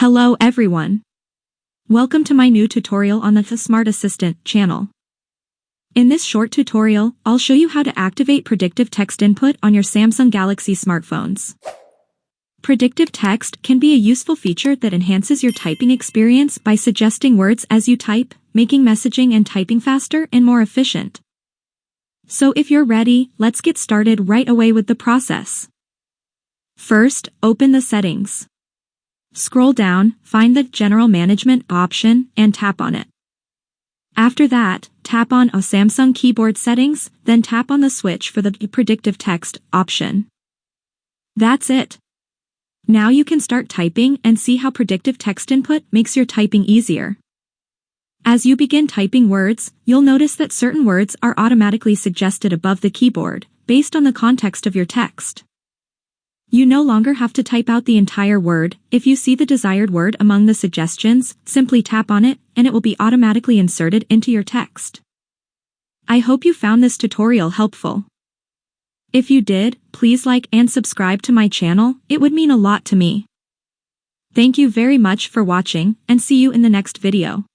Hello everyone. Welcome to my new tutorial on the SmartAssistant channel. In this short tutorial, I'll show you how to activate predictive text input on your Samsung Galaxy smartphones. Predictive text can be a useful feature that enhances your typing experience by suggesting words as you type, making messaging and typing faster and more efficient. So if you're ready, let's get started right away with the process. First, open the settings. Scroll down, find the General Management option, and tap on it. After that, tap on a Samsung keyboard settings, then tap on the switch for the Predictive Text option. That's it. Now you can start typing and see how predictive text input makes your typing easier. As you begin typing words, you'll notice that certain words are automatically suggested above the keyboard, based on the context of your text. You no longer have to type out the entire word. If you see the desired word among the suggestions, simply tap on it, and it will be automatically inserted into your text. I hope you found this tutorial helpful. If you did, please like and subscribe to my channel, it would mean a lot to me. Thank you very much for watching, and see you in the next video.